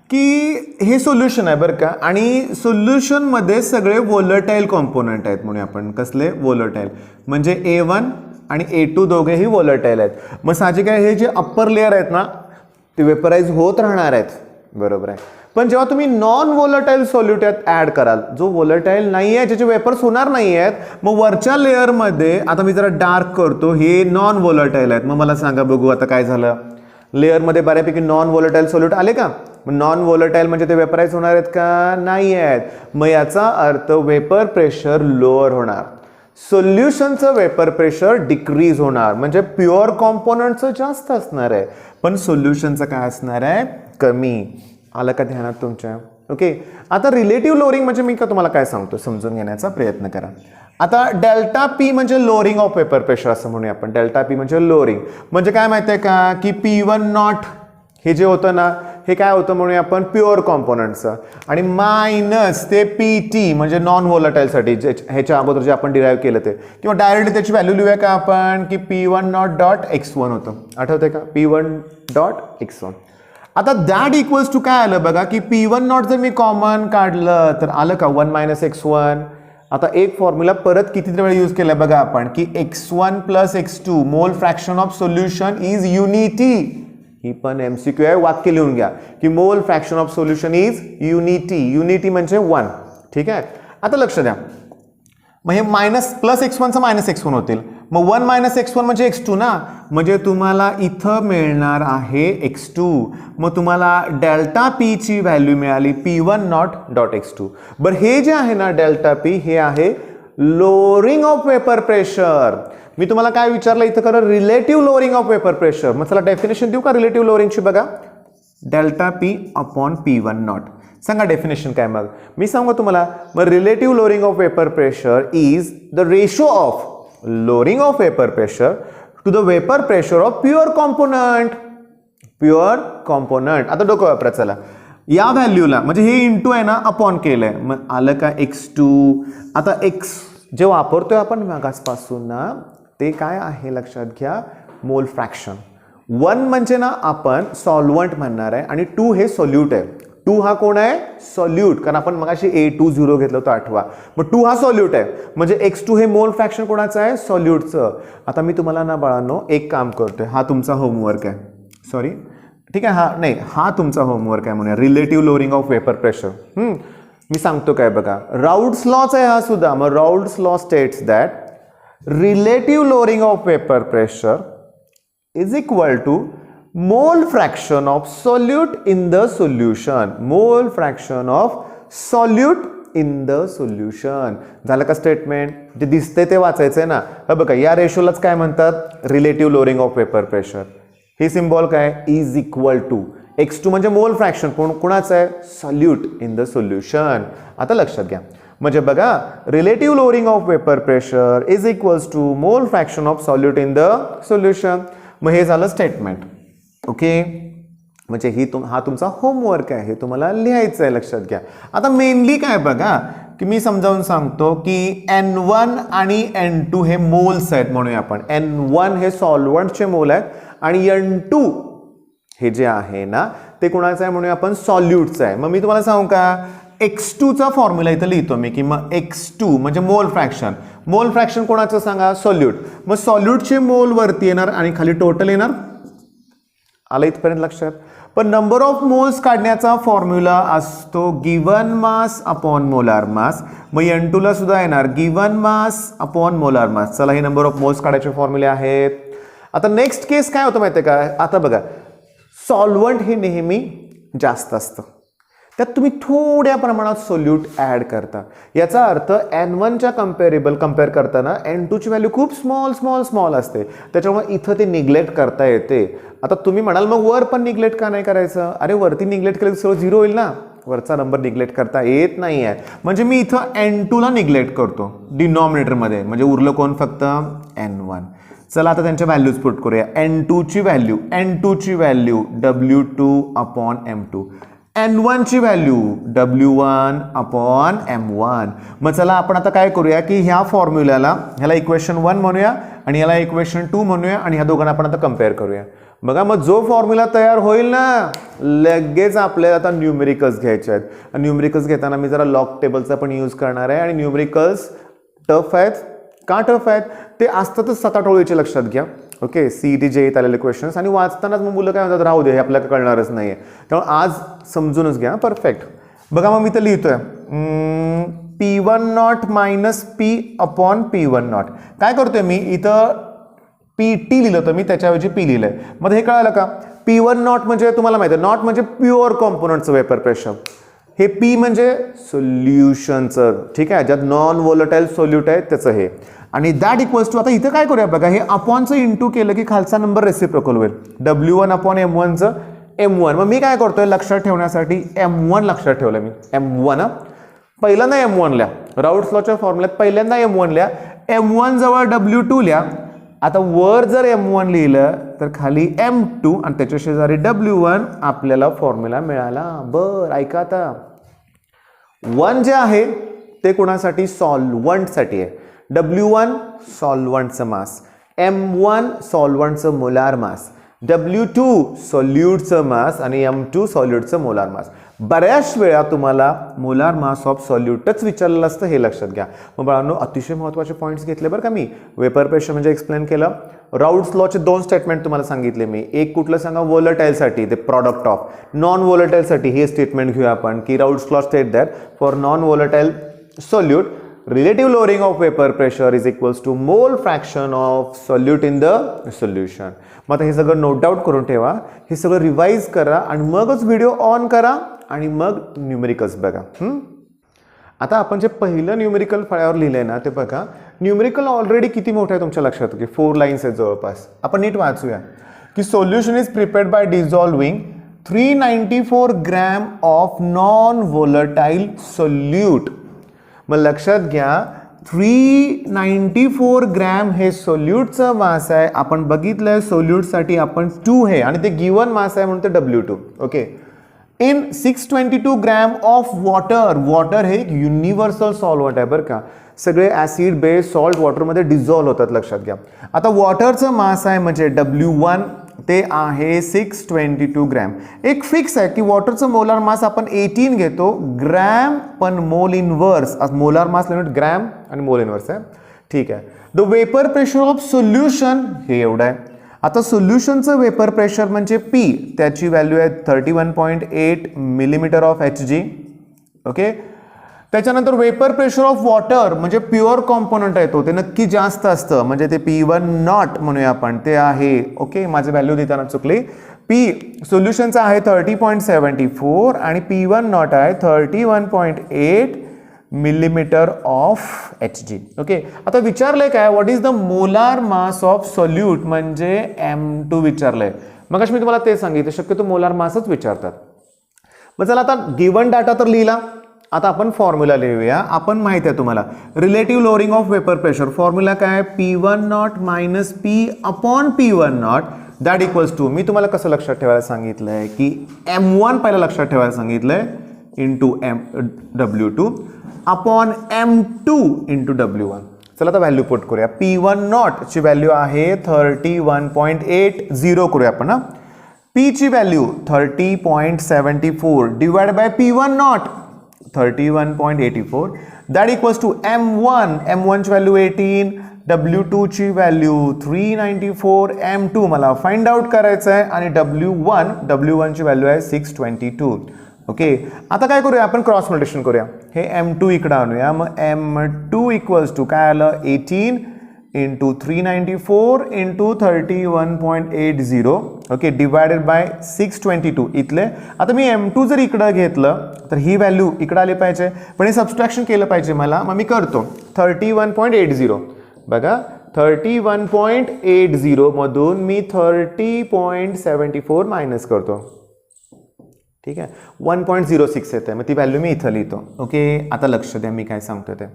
Speaker 1: की हे सोल्युशन आहे बरं का, आणि सोल्युशनमध्ये सगळे व्होलेटाईल कॉम्पोनंट आहेत. म्हणून आपण कसले व्होलेटाईल, म्हणजे A1 आणि A2 दोघेही व्होलेटाईल आहेत. मग साहजिक आहे, हे जे अप्पर लेअर आहेत ना ते वेपराइज होत राहणार आहेत, बरोबर आहे. पण जेव्हा तुम्ही नॉन व्होलेटाईल सॉल्यूट ॲड कराल, जो व्होलेटाईल नाही आहे, ज्याचे वेपर्स होणार नाही आहेत, मग वरच्या लेअरमध्ये आता मी जरा डार्क करतो, हे नॉन व्होलेटाईल आहेत. मग मला सांगा बघू आता काय झालं, लेअरमध्ये बऱ्यापैकी नॉन व्होलेटाईल सॉल्यूट आले का. नॉन व्होलेटाईल म्हणजे ते वेपराइज होणार आहेत का, नाही आहेत. मग याचा अर्थ वेपर प्रेशर लोअर होणार, सोल्युशनचं वेपर प्रेशर डिक्रीज होणार. म्हणजे प्युअर कॉम्पोनंटचं जास्त असणार आहे, पण सोल्युशनचं काय असणार आहे, कमी. आलं का ध्यानात तुमच्या. ओके, आता रिलेटिव्ह लोअरिंग म्हणजे मी का तुम्हाला काय सांगतो समजून घेण्याचा प्रयत्न करा. आता डेल्टा P म्हणजे लोअरिंग ऑफ वेपर प्रेशर असं म्हणूया आपण. डेल्टा P म्हणजे लोअरिंग, म्हणजे काय माहिती आहे का की P1 नॉट हे जे होतं ना, हे काय होतं म्हणूया आपण प्युअर कॉम्पोनंटचं, आणि मायनस ते PT म्हणजे नॉन व्होलेटाईलसाठी, ह्याच्या अगोदर जे आपण डिराईव्ह केलं ते, किंवा डायरेक्टली त्याची व्हॅल्यू लिहूया का आपण की P1 नॉट डॉट x1 होतं. आठवतंय का, P1 डॉट x1. आता दॅट इक्वल्स टू काय आलं बघा की P1 नॉट जर मी कॉमन काढलं तर आलं का 1 मायनस x1. आता एक फॉर्म्युला परत किती वेळा यूज केला बघा आपण की x1 plus x2 mole fraction of solution is unity. ही पण MCQ आहे, वाक्य लिहून घ्या की mole fraction of solution is unity. Unity म्हणजे 1. ठीक आहे, आता लक्ष द्या. मग हे मायनस प्लस x1 चं मायनस x1 होतील. मग 1 मायनस x1 म्हणजे x2 ना, म्हणजे तुम्हाला इथं मिळणार आहे x2. मग तुम्हाला डेल्टा पी ची व्हॅल्यू मिळाली P1 नॉट डॉट x2. बरं हे जे आहे ना डेल्टा पी हे आहे लोअरिंग ऑफ वेपर प्रेशर. मी तुम्हाला काय विचारलं इथं खरं relative lowering of vapour pressure. मग चला डेफिनेशन देऊ का रिलेटिव्ह लोअरिंगची बघा. Delta P upon P1 naught. सांगा डेफिनेशन काय मग. मी सांगू तुम्हाला मग relative lowering of vapour pressure is the ratio of lowering of vapour pressure to the vapour pressure of pure component. Pure component. आता डोकं वापरा चला. या व्हॅल्यूला म्हणजे हे इंटू आहे ना अपॉन केलंय मग आलं का x2. आता x जे वापरतोय आपण मागासपासून ना ते काय आहे लक्षात घ्या मोल फ्रॅक्शन. 1 म्हणजे ना आपण सॉल्व्हंट म्हणणार आहे आणि 2 हे सोल्यूट आहे. 2 हा कोण आहे सॉल्यूट कारण आपण मगाशी A20 घेतलं होतं आठवा. मग 2 हा सॉल्यूट आहे म्हणजे x2 हे मोल फ्रॅक्शन कोणाचं आहे सॉल्यूटचं. आता मी तुम्हाला ना बाळांनो एक काम करतोय. हा तुमचा होमवर्क आहे. सॉरी ठीक आहे. हा नाही हा तुमचा होमवर्क आहे म्हणूया relative lowering of vapour pressure. मी सांगतो काय बघा राउल्ट्स लॉच आहे हा सुद्धा. मग Raoult's law states that relative lowering of vapour pressure is equal to mole fraction of solute in the solution. Mole fraction of solute in the solution. झालं का स्टेटमेंट. जे दिसते ते वाचायचंय ना. बघा या रेशोलाच काय म्हणतात relative lowering of vapour pressure. हे सिम्बॉल काय इज इक्वल टू x2 म्हणजे मोल फ्रॅक्शन कोणाचं आहे सॉल्यूट इन द सोल्युशन. आता लक्षात घ्या म्हणजे बघा relative lowering of vapour pressure is equals to mole fraction of solute in the solution. मग हे झालं स्टेटमेंट. ओके म्हणजे हा तुमचा होमवर्क आहे. हे तुम्हाला लिहायचं आहे लक्षात घ्या. आता मेनली काय बघा की मी समजावून सांगतो की N1 आणि N2 हे मोल्स आहेत म्हणूया आपण. N1 हे सॉल्व्हंटचे मोल आहेत आणि N2 हे जे आहे ना ते कोणाचं आहे म्हणूया आपण सॉल्यूटचं आहे. मग मी तुम्हाला सांगू का x2 चा फॉर्म्युला इथं लिहितो मी की मग x2 म्हणजे मोल फ्रॅक्शन. मोल फ्रॅक्शन कोणाचं सांगा सॉल्यूट. मग सॉल्यूटचे मोल वरती येणार आणि खाली टोटल येणार. आलं इथपर्यंत लक्षात. पण नंबर ऑफ मोल्स काढण्याचा फॉर्म्युला असतो given mass upon molar mass. मग N2 ला सुद्धा येणार given mass upon molar mass. चला हे नंबर ऑफ मोल्स काढायचे फॉर्म्युले आहेत. आता नेक्स्ट केस काय होतं माहिती आहे का. आता बघा सॉल्व्हंट हे नेहमी जास्त असतं त्यात तुम्ही थोड्या प्रमाणात सोल्यूट ॲड करता. याचा अर्थ N1च्या कम्पेअर करताना N2 ची व्हॅल्यू खूप स्मॉल असते त्याच्यामुळे इथं ते निग्लेक्ट करता येते. आता तुम्ही म्हणाल मग वर पण निग्लेक्ट का नाही करायचं. अरे वरती निग्लेक्ट केलं सर्व 0 होईल ना. वरचा नंबर निग्लेक्ट करता येत नाही आहे म्हणजे मी इथं N2 ला निग्लेक्ट करतो डिनॉमिनेटरमध्ये म्हणजे उरलं कोण फक्त N1. चला आता त्यांच्या व्हॅल्यूज पुट करूया. N2 ची value W2 upon M2. N1 ची व्हॅल्यू W1 अपॉन M1. मग चला आपण आता काय करूया की ह्या फॉर्म्युल्याला ह्याला इक्वेशन 1 म्हणूया आणि ह्याला इक्वेशन 2 म्हणूया आणि ह्या दोघांना आपण आता कम्पेअर करूया. बघा मग जो फॉर्म्युला तयार होईल ना लगेच आपल्याला आता न्यूमेरिकल्स घ्यायचे आहेत. न्यूमेरिकल्स घेताना मी जरा लॉग टेबलचा पण यूज करणार आहे आणि न्यूमेरिकल्स टफ आहेत. का टफ आहेत ते असतातच 7-8 ओळीचे लक्षात घ्या. ओके CET JEET आलेले क्वेश्चन्स आणि वाचतानाच मग मुलं काय म्हणतात राहू दे हे आपल्याला कळणारच नाही आहे. त्यामुळे आज समजूनच घ्या परफेक्ट. बघा मग मी तर लिहितोय P1 not minus P upon P1 not. काय करतोय मी इथं PT लिहिलं होतं मी त्याच्याऐवजी P लिहिलंय. मग हे कळालं का P1 नॉट म्हणजे तुम्हाला माहिती आहे नॉट म्हणजे प्युअर कॉम्पोनंटचं वेपर प्रेशर. हे P म्हणजे सोल्युशनचं ठीक आहे ज्यात नॉन वोलेटाईल सोल्यूट आहे त्याचं हे आणि दॅट इक्वल्स टू. आता इथं काय करूया बघा हे अपॉनचं इंटू केलं की खालचा नंबर रेसिप्रोकल होईल. W1 upon M1चं M1. मग मी काय करतोय लक्षात ठेवण्यासाठी M1 लक्षात ठेवलं मी. M1 पहिल्यांदा M1 लिहा. राउल्ट्स लॉच्या फॉर्म्युल्यात पहिल्यांदा M1 लिहा. M1 जवळ W2 लिहा. आता वर जर M1 लिहिलं तर खाली M2 आणि त्याच्या शेजारी W1 आपल्याला फॉर्म्युला मिळाला. बर ऐका आता 1 जे आहे ते कोणासाठी सॉल्व्हंटसाठी आहे. W1 सॉल्व्हंटचं मास, M1 सॉल्व्हंटचं मोलार मास, W2 सॉल्यूटचं मास आणि M2 सॉल्यूटचं मोलार मास. बऱ्याच वेळा तुम्हाला मोलार मास ऑफ सॉल्यूटच विचारलेलं असतं हे लक्षात घ्या. मग बाळांनो अतिशय महत्त्वाचे पॉईंट्स घेतले बरं का मी. वेपर प्रेशर म्हणजे एक्सप्लेन केलं. राउल्ट्स लॉचे 2 स्टेटमेंट तुम्हाला सांगितले मी. एक कुठलं सांगा वोलेटाईलसाठी ते प्रॉडक्ट ऑफ. नॉन वोलेटाईलसाठी हे स्टेटमेंट घेऊया आपण की Raoult's law state that for non volatile solute relative lowering of vapour pressure is equals to mole fraction of solute in the solution. मग आता हे सगळं नोट डाऊन करून ठेवा, हे सगळं रिवाइज करा आणि मगच व्हिडिओ ऑन करा आणि मग न्यूमेरिकल्स बघा. आता आपण जे पहिलं न्यूमेरिकल फळ्यावर लिहिलंय ना ते बघा. न्यूमेरिकल ऑलरेडी किती मोठं आहे तुमच्या लक्षात की 4 लाईन्स आहेत जवळपास. आपण नीट वाचूया की solution is prepared by dissolving 394 gram of non volatile solute. मग लक्षात घ्या 394 ग्रॅम हे सोल्यूटचं मास आहे. आपण बघितलंय सोल्यूटसाठी आपण 2 हे आणि ते गिवन मास आहे म्हणून ते W2. Okay. In 622 gram of water. Water हे एक युनिव्हर्सल सॉल्वंट आहे बरं का. सगळे ऍसिड बेस सॉल्ट वॉटरमध्ये डिझॉल्व्ह होतात लक्षात घ्या. आता वॉटरचं मास आहे म्हणजे W1 ते आहे 622 ग्रॅम. एक फिक्स आहे की वॉटरचं मोलार मास आपण 18 घेतो ग्रॅम, पण mole inverse molar mass limit gram आणि मोल इनवर्स आहे. ठीक आहे. The vapour pressure of solution हे एवढं आहे. आता सोल्युशनचं वेपर प्रेशर म्हणजे P, त्याची व्हॅल्यू आहे 31.8 मिलीमीटर ऑफ Hg. ओके. त्याच्यानंतर वेपर प्रेशर ऑफ वॉटर म्हणजे प्युअर कॉम्पोनंट आहे तो, ते नक्की जास्त असतं म्हणजे ते P1 नॉट म्हणूया आपण, ते आहे. ओके. माझी व्हॅल्यू देताना चुकली. P सोल्युशनचा आहे 30.74 आणि P1 नॉट आहे 31.8 मिलीमीटर ऑफ Hg. ओके. आता विचारलंय काय, what is the molar mass of solute म्हणजे M2 विचारलंय. मग मी तुम्हाला ते सांगितलं शक्यतो मोलार मासच विचारतात. मग चला आता गिवन डाटा तर लिहिला. आता आपण फॉर्म्युला लिहूया. आपण माहिती आहे तुम्हाला relative lowering of vapour pressure formula काय, P1 not minus P upon P1 not that equals to, मी तुम्हाला कसं लक्षात ठेवायला सांगितलंय की M1 पहिला लक्षात ठेवायला सांगितलंय into W2 upon M2 into W1. चला आता व्हॅल्यू पुट करूया. P1 नॉट ची व्हॅल्यू आहे 31.80 करूया आपण. P ची value 30.74 divide by P1 naught 31.84 that equals to M1 ची व्हॅल्यू 18, W2 ची व्हॅल्यू 394, M2 मला फाइंड आउट करायचं आहे आणि W1 ची व्हॅल्यू आहे 622. ओके. आता काय करूया आपण क्रॉस मल्टिप्लिकेशन करूया. हे M2 इकडे आणूया. मग M2 इक्वल्स टू काय आलं 18 into 394 into 31.80. Okay. Divided by 622 इथले. आता मी M2 जर इकडं घेतलं तर ही व्हॅल्यू इकडे आली पाहिजे, पण हे सबस्ट्रॅक्शन केलं पाहिजे मला. मग मी करतो 31.80 बघा. 31.80 मधून मी 30.74 मायनस करतो. ठीक आहे. 1.06 येते. मग ती व्हॅल्यू मी इथं लिहितो. ओके. आता लक्ष द्या मी काय सांगतो ते.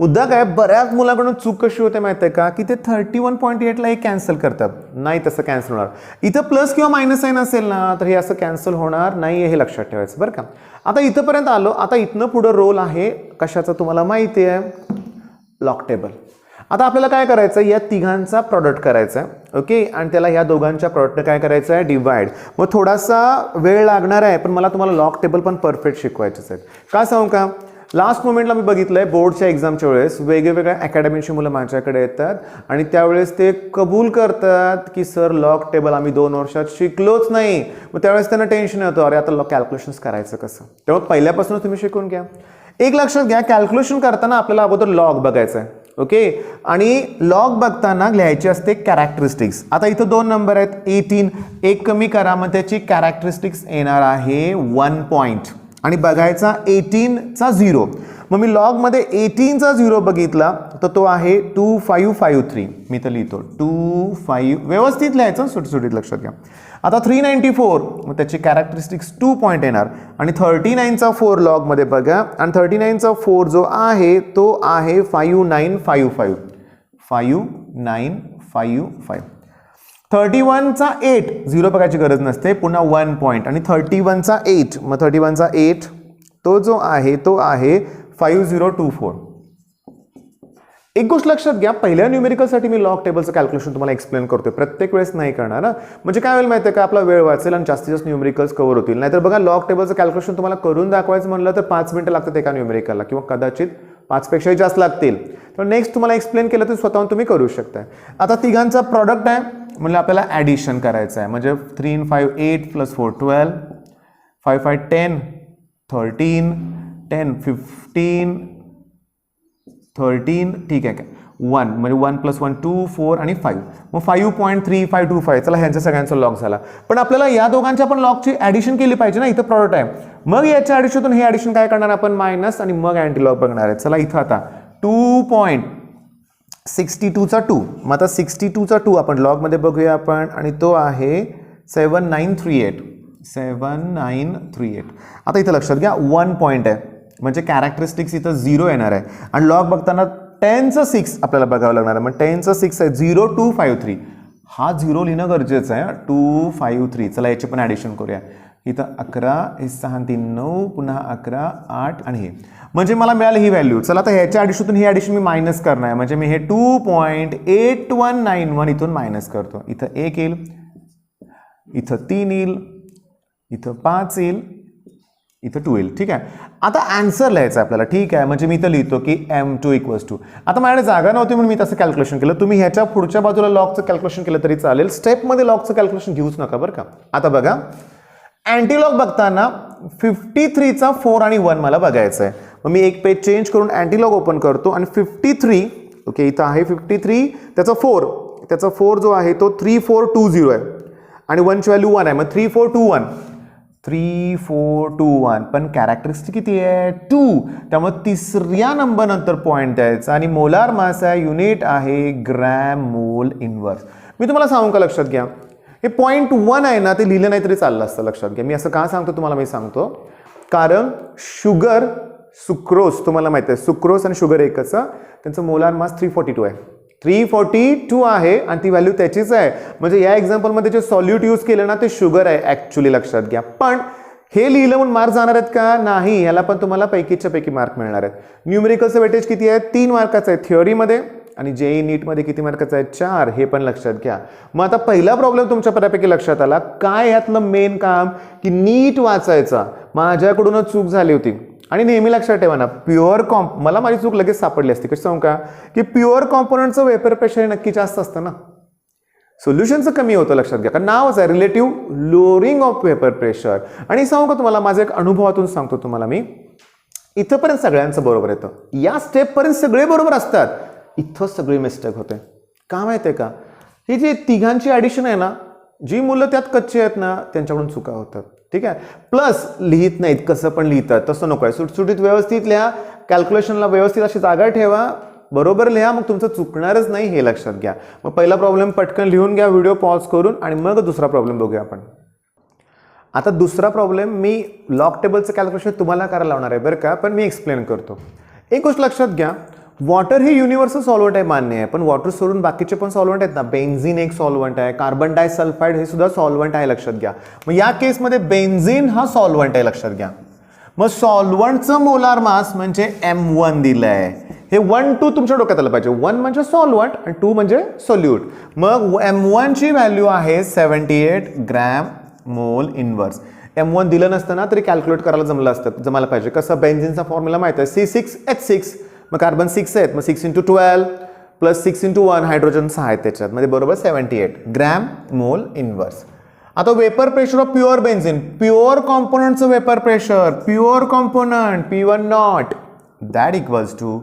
Speaker 1: मुद्दा काय, बऱ्याच मुलाकडून चूक कशी होते माहिती आहे का की ते 31.8 ला एक कॅन्सल करतात. नाही तसं कॅन्सल होणार. इथं प्लस किंवा मायनस साइन असेल ना तर हे असं कॅन्सल होणार नाही, हे लक्षात ठेवायचं बरं का. आता इथंपर्यंत आलो. आता इथनं पुढं रोल आहे कशाचा तुम्हाला माहिती आहे, लॉग टेबल. आता आपल्याला काय करायचं, या तिघांचा प्रॉडक्ट करायचा आहे. ओके. आणि त्याला या दोघांच्या प्रॉडक्टने काय करायचं आहे, डिवाइड. मग थोडासा वेळ लागणार आहे, पण मला तुम्हाला लॉग टेबल पण परफेक्ट शिकवायचेच आहेत. का सांगू का, लास्ट मोमेंटला मी बघितलंय बोर्डच्या एक्झामच्या वेळेस वेगवेगळ्या अकॅडमीची मुलं माझ्याकडे येतात आणि त्यावेळेस ते कबूल करतात की सर लॉग टेबल आम्ही 2 वर्षात शिकलोच नाही. मग त्यावेळेस त्यांना टेन्शन येतं, अरे आता कॅल्क्युलेशन्स करायचं कसं. तेव्हा पहिल्यापासूनच तुम्ही शिकून घ्या. एक लक्षात घ्या, कॅल्क्युलेशन करताना आपल्याला अगोदर लॉग बघायचं आहे. ओके. आणि लॉग बघताना लिहायची असते कॅरेक्टरिस्टिक्स. आता इथं 2 नंबर आहेत 18, एक कमी करा मग त्याची कॅरेक्टरिस्टिक्स येणार आहे 1 पॉईंट आणि बघायचा 18चा 0. मग मी लॉगमध्ये 18चा 0 बघितला तर तो आहे 2553. मी तर लिहितो 25, व्यवस्थित लिहायचं, सुटसुटीत लक्षात घ्या. आता 394 मग त्याची कॅरेक्टरिस्टिक्स 2 पॉईंट येणार आणि 39चा 4 लॉगमध्ये बघा आणि 39चा 4 जो आहे तो आहे 5955. 5955. 31चा 8 0 बघायची गरज नसते, पुन्हा 1 पॉईंट आणि 31चा 8 मग 31चा 8 तो जो आहे तो आहे 5024. एक गोष्ट लक्षात घ्या, पहिल्या न्यूमेरिकलसाठी मी लॉग टेबलचं कॅल्क्युलेशन तुम्हाला एक्सप्लेन करतोय, प्रत्येक वेळेस नाही करणार ना. म्हणजे काय होईल माहिती आहे का, आपला वेळ वाचेल आणि जास्तीत जास्त न्यूमेरिकल्स कव्हर होतील. नाहीतर बघा लॉग टेबलचं कॅल्क्युलेशन तुम्हाला करून दाखवायचं म्हणलं तर 5 मिनिटं लागतात एका न्यूमेरिकलला किंवा कदाचित 5 पेक्षाही जास्त लागतील. तर नेक्स्ट तुम्हाला एक्सप्लेन केलं तर स्वतःहून तुम्ही करू शकता. आता तिघांचा प्रॉडक्ट आहे म्हणजे आपल्याला ॲडिशन करायचं आहे. म्हणजे 3 and 5 8 + 4 12, 5 5 10, 13, 10 15, 13 ठीक आहे काय 1 म्हणजे 1 + 1 2 4 आणि 5 मग 5.3525 चला ह्यांचा सगळ्यांचा लॉग झाला. पण आपल्याला या दोघांच्या पण लॉगची ॲडिशन केली पाहिजे ना, इथं प्रॉडक्ट आहे. मग याच्या ॲडिशनतून हे ॲडिशन काय करणार आपण मायनस आणि मग अँटी लॉग बघणार आहे. चला इथं आता 2.62चा 2 मग आता 62चा 2 आपण लॉगमध्ये बघूया आपण आणि तो आहे 7938. आता इथं लक्षात घ्या 1 पॉईंट आहे म्हणजे कॅरेक्टरिस्टिक्स इथं 0 येणार आहे आणि लॉग बघताना 10चं 6 आपल्याला बघावं लागणार आहे. मग 10चं 6 आहे 0253 हा 0 लिहिणं गरजेचं आहे. 253 चला याची पण ॲडिशन करूया. इथं 11 हे 6 3 9 पुन्हा 11 8 आणि हे म्हणजे मला मिळालं ही व्हॅल्यू. चला आता ह्याच्या ॲडिशनतून ही ॲडिशन मी मायनस करणार आहे म्हणजे मी हे 2.8191 इथून मायनस करतो. इथं 1 येईल, इथं 3 येईल, इथं 5 येईल, इथं 2 येईल. ठीक आहे. आता आन्सर लिहायचं आपल्याला. ठीक आहे म्हणजे मी इथं लिहितो की M2 = आता माझ्याकडे जागा नव्हती म्हणून मी तसं कॅल्क्युलेशन केलं. तुम्ही ह्याच्या पुढच्या बाजूला लॉगचं कॅल्क्युलेशन केलं तरी चालेल. स्टेपमध्ये लॉगचं कॅल्क्युलेशन घेऊच नका बरं का. आता बघा अँटीलॉग बघताना 53चा 4 आणि 1 मला बघायचं आहे. मग मी एक पेज चेंज करून अँटीलॉग ओपन करतो आणि 53 ओके इथं आहे 53 त्याचा 4 जो आहे तो 3420 आहे आणि 1ची व्हॅल्यू 1 आहे मग 3421 पण कॅरेक्टरिस्टिक किती आहे 2 त्यामुळे तिसऱ्या नंबर नंतर पॉईंट द्यायचा आणि मोलार मास आहे युनिट आहे ग्रॅम मोल इनवर्स. मी तुम्हाला सांगू का लक्षात घ्या हे 0.1 आहे ना ते लिहिलं नाही तरी चाललं असतं. लक्षात घ्या मी असं का सांगतो तुम्हाला मी सांगतो कारण शुगर सुक्रोज तुम्हाला माहिती आहे सुक्रोज आणि शुगर एकच त्यांचं मोलार मास 342 आहे 342 आहे आणि ती व्हॅल्यू त्याचीच आहे. म्हणजे या एक्झाम्पलमध्ये जे सॉल्यूट यूज केलं ना ते शुगर आहे ॲक्च्युली लक्षात घ्या. पण हे लिहिलं म्हणून मार्क जाणार आहेत का नाही याला पण तुम्हाला पैकीच्या पैकी मार्क मिळणार आहेत. न्यूमेरिकलचं वेटेज किती आहे 3 मार्काचं आहे थिअरीमध्ये आणि जेई नीटमध्ये किती मार्काचं आहे 4 हे पण लक्षात घ्या. मग आता पहिला प्रॉब्लेम तुमच्या बऱ्यापैकी लक्षात आला. काय ह्यातलं मेन काम की नीट वाचायचा माझ्याकडूनच चूक झाली होती आणि नेहमी लक्षात ठेवा ना प्युअर मला माझी चूक लगेच सापडली असती. कशी सांगू का की प्युअर कॉम्पोनंटचं वेपर प्रेशर हे नक्की जास्त असतं ना सोल्युशनचं कमी होतं. लक्षात घ्या कारण नावच आहे relative lowering of vapour pressure. आणि सांगू का तुम्हाला माझ्या एक अनुभवातून सांगतो तुम्हाला मी इथंपर्यंत सगळ्यांचं बरोबर येतं या स्टेपपर्यंत सगळे बरोबर असतात इथं सगळी मिस्टेक होते. का माहिती आहे का ही जी तिघांची ॲडिशन आहे ना जी मुलं त्यात कच्ची आहेत ना त्यांच्याकडून चुका होतात. ठीक आहे प्लस लिहित नाहीत कसं पण लिहितात तसं नको आहे. सुटसुटीत व्यवस्थित लिहा कॅल्क्युलेशनला व्यवस्थित अशी जागा ठेवा बरोबर लिहा मग तुमचं चुकणारच नाही हे लक्षात घ्या. मग पहिला प्रॉब्लेम पटकन लिहून घ्या व्हिडिओ पॉज करून आणि मग दुसरा प्रॉब्लेम बघूया आपण. आता दुसरा प्रॉब्लेम मी लॉग टेबलचं कॅल्क्युलेशन तुम्हाला करायला लावणार आहे बरं का पण मी एक्सप्लेन करतो. एक गोष्ट लक्षात घ्या वॉटर हे युनिव्हर्सल सॉल्व्हंट आहे मान्य आहे पण वॉटर सोडून बाकीचे पण सॉल्व्हंट आहेत ना बेन्झिन एक सॉल्व्हंट आहे कार्बन डायसल्फाइड हे सुद्धा सॉल्व्हंट आहे लक्षात घ्या. मग या केसमध्ये बेन्झिन हा सॉल्व्हंट आहे लक्षात घ्या. मग सॉल्व्हंटचं मोलार मास म्हणजे M1 दिलं आहे. हे 1 2 तुमच्या डोक्यात आलं पाहिजे. 1 म्हणजे सॉल्व्हंट आणि 2 म्हणजे सोल्यूट. मग M1 ची व्हॅल्यू आहे 78 ग्रॅम मोल इनवर्स. M1 दिलं नसतं ना तरी कॅल्क्युलेट करायला जमायला पाहिजे. कसं बेन्झिनचा फॉर्म्युला माहिती आहे C6H6 मग कार्बन 6 आहेत मग 6 × 12 प्लस 6 × 1 हायड्रोजन 6 आहेत त्याच्यात मध्ये बरोबर 78 ग्रॅम मोल इनवर्स. आता vapour pressure of pure benzene pure कॉम्पोनंटचं vapour pressure pure component P1 not that equals to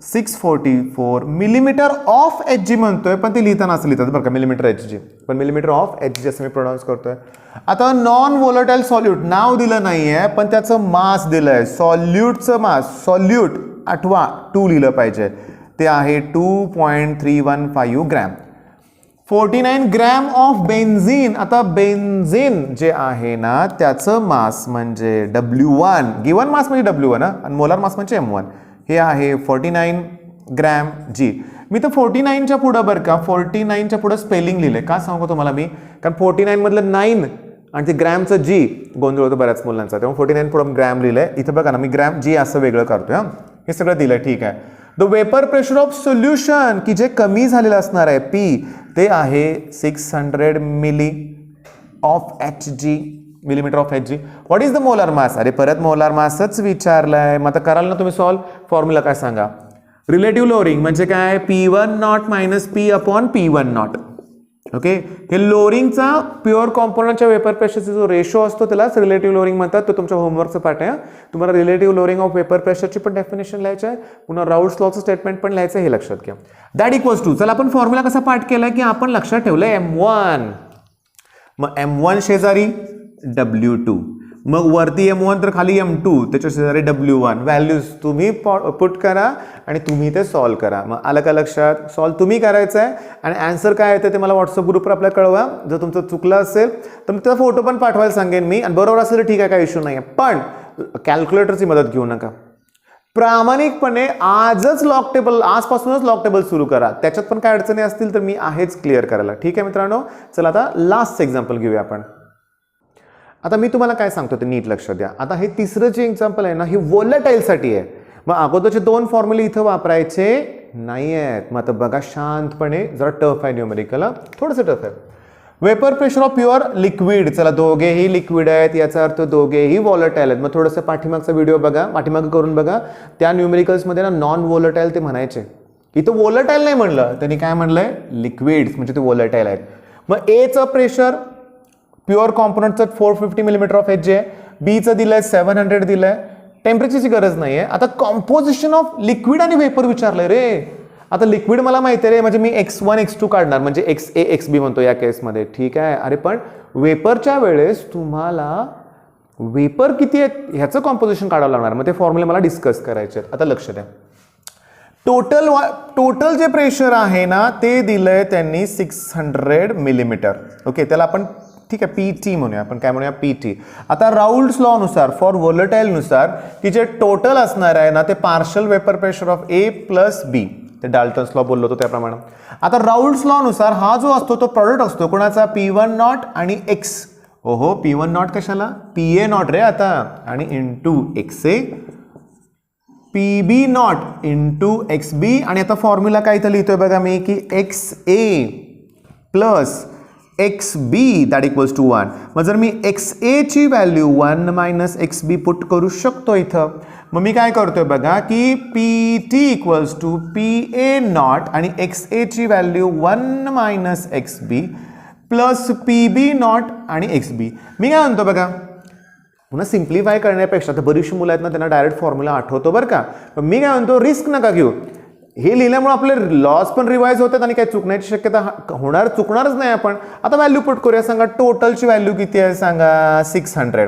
Speaker 1: 644 millimetre of Hg म्हणतोय पण ते लिहिताना असं लिहितात बरं का मिलीमीटर Hg पण मिलीमीटर ऑफ Hg असं मी प्रोनाऊन्स करतोय. आता नॉन व्होलेटाईल सॉल्यूट नाव दिलं नाहीये पण त्याचं मास दिलंय सॉल्यूटचं मास सॉल्यूट आठवा 2 लिहिलं पाहिजे ते आहे 2.315 ग्रॅम 49 ग्रॅम ऑफ बेन्झिन. आता बेन्झिन जे आहे ना त्याचं मास म्हणजे W1 गिवन मास म्हणजे W1 आणि मोलार मास म्हणजे M1 हे आहे 49 ग्रॅम G. मी तर 49च्या पुढं बरं का 49च्या पुढं स्पेलिंग लिहिलंय का सांगू तुम्हाला मी कारण 49 मधलं 9 आणि ते ग्रॅमचं G गोंधळ होतं बऱ्याच मुलांचा त्यामुळे 49 पुढं ग्रॅम लिहिलंय. इथं बघा ना मी ग्रॅम G असं वेगळं करतोय हे सगळं दिलंय ठीक आहे. The vapour pressure of solution की जे कमी झालेलं असणार आहे P ते आहे 600 milli of Hg millimetre of Hg. What is the molar mass अरे परत मोलार मासच विचारलाय मग आता कराल ना तुम्ही सॉल्व. फॉर्म्युला काय सांगा रिलेटिव्ह लोअरिंग म्हणजे काय P1 not minus P upon P1 not okay, हे लोअरिंगचा प्युअर कॉम्पोनंटच्या वेपर प्रेशरचा जो रेशो असतो त्यालाच रिलेटिव्ह लोअरिंग म्हणतात. तो तुमच्या होमवर्कचा पार्ट आहे. तुम्हाला रिलेटिव्ह लोअरिंग ऑफ वेपर प्रेशरची पण डेफिनेशन लिहायचं आहे, पुन्हा राऊल्ट्स लॉचं स्टेटमेंट पण लिहायचं, हे लक्षात घ्या. दॅट इक्वल्स टू, चला आपण फॉर्म्युला कसा पाठ केला की आपण लक्षात ठेवलं M1, मग M1 शेजारी W2, मग वरती M1 तर खाली M2, त्याच्या शेजारी W1. व्हॅल्यूज तुम्ही पुट करा आणि तुम्ही ते सॉल्व करा. मग आलं का लक्षात? सॉल्व तुम्ही करायचं आहे आणि आन्सर काय येतं ते मला व्हॉट्सअप ग्रुपवर आपल्याला कळवा. जर तुमचं चुकलं असेल तर मी त्याचा फोटो पण पाठवायला सांगेन मी, आणि बरोबर असेल तर ठीक आहे, काही इश्यू नाही आहे. पण कॅल्क्युलेटरची मदत घेऊ नका. प्रामाणिकपणे आजच लॉग टेबल, आजपासूनच लॉग टेबल सुरू करा. त्याच्यात पण काय अडचणी असतील तर मी आहेच क्लिअर करायला. ठीक आहे मित्रांनो, चला आता लास्ट एक्झाम्पल घेऊया आपण. आता मी तुम्हाला काय सांगतो ते नीट लक्षात द्या. आता हे तिसरं जे एक्झाम्पल आहे ना, हे वोलटाईलसाठी आहे. मग अगोदरचे 2 फॉर्म्युले इथं वापरायचे नाही आहेत. मग आता बघा शांतपणे, जरा टफ आहे न्यूमेरिकल, थोडंसं टफ आहे. Vapour pressure of pure liquid, चला दोघेही लिक्विड आहेत, याचा अर्थ दोघेही वॉलटाईल आहेत. मग थोडंसं पाठीमागचा व्हिडिओ बघा, पाठीमागं करून बघा. त्या न्यूमेरिकल्समध्ये ना नॉन वॉलटाईल ते म्हणायचे. इथं वॉलटाईल नाही म्हणलं, त्यांनी काय म्हणलंय? लिक्विड्स, म्हणजे ते वॉलटाईल आहेत. मग एचं प्रेशर प्युअर कॉम्पोनंटचं 450 मिलीमीटर ऑफ एच आहे, बीचं दिलंय 700 दिलंय, टेम्परेचरची गरज नाही आहे. आता कॉम्पोजिशन ऑफ लिक्विड आणि वेपर विचारलंय रे. आता लिक्विड मला माहिती आहे रे, म्हणजे मी x1 x2 काढणार, म्हणजे XA XB म्हणतो या केसमध्ये. ठीक आहे, अरे पण वेपरच्या वेळेस तुम्हाला वेपर किती आहेत ह्याचं कॉम्पोजिशन काढावं लागणार. मग ते फॉर्म्युले मला डिस्कस करायचे आहेत. आता लक्ष द्या. टोटल जे प्रेशर आहे ना ते दिलंय त्यांनी 600 मिलीमीटर. ओके, त्याला आपण ठीक आहे PT म्हणूया, आपण काय म्हणूया PT. आता राऊल्ट्स लॉ नुसार, फॉर वोलटाईल नुसार, की जे टोटल असणार आहे ना ते partial vapour pressure of A plus B, ते डाल्टन्स लॉ बोललो होतो त्याप्रमाणे. आता राऊल्ट्स लॉ नुसार हा जो असतो तो प्रोडक्ट असतो कोणाचा? P1 नॉट आणि X. ओहो, P1 नॉट कशाला? PA नॉट रे आता, आणि into XA, PB not into XB. आणि आता फॉर्म्युला काय इथं लिहितोय बघा मी, की XA plus XB that equals to 1. मग जर मी XA ची व्हॅल्यू 1 मायनस XB पुट करू शकतो इथं. मग मी काय करतोय बघा की PT equals to PA naught आणि XA ची value 1 minus XB plus PB naught आणि XB. मी काय म्हणतो बघा, पुन्हा सिम्प्लिफाय करण्यापेक्षा, तर बरीचशी मुलं आहेत ना त्यांना डायरेक्ट फॉर्म्युला आठवतो बरं का. पण मी काय म्हणतो, रिस्क नका घेऊ. हे लिहिल्यामुळे आपले लॉस पण रिवाइज होतात आणि काही चुकण्याची शक्यता चुकणारच नाही आपण. आता व्हॅल्यू पुट करूया. सांगा टोटलची व्हॅल्यू किती आहे? सांगा 600.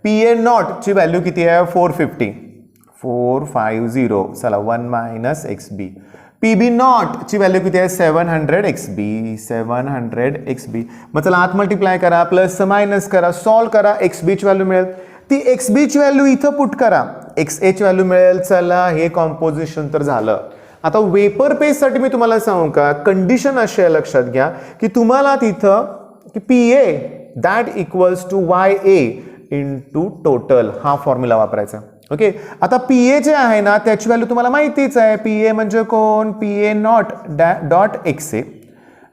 Speaker 1: PA नॉट ची व्हॅल्यू किती आहे? 450. चला 1 मायनस XB. PB नॉट ची व्हॅल्यू किती आहे? 700 XB. मग चला आत मल्टिप्लाय करा, प्लस मायनस करा, सॉल्व करा, XB ची व्हॅल्यू मिळेल. ती XB ची व्हॅल्यू इथं पुट करा, XA ची व्हॅल्यू मिळेल. चला हे कॉम्पोजिशन तर झालं. आता वेपर पेजसाठी मी तुम्हाला सांगू का, कंडिशन अशी आहे लक्षात घ्या की तुम्हाला तिथं की PA that equals to YA into total हा फॉर्म्युला वापरायचा. ओके, आता PA जे आहे ना त्याची व्हॅल्यू तुम्हाला माहितीच आहे. PA म्हणजे कोण? PA naught dot XA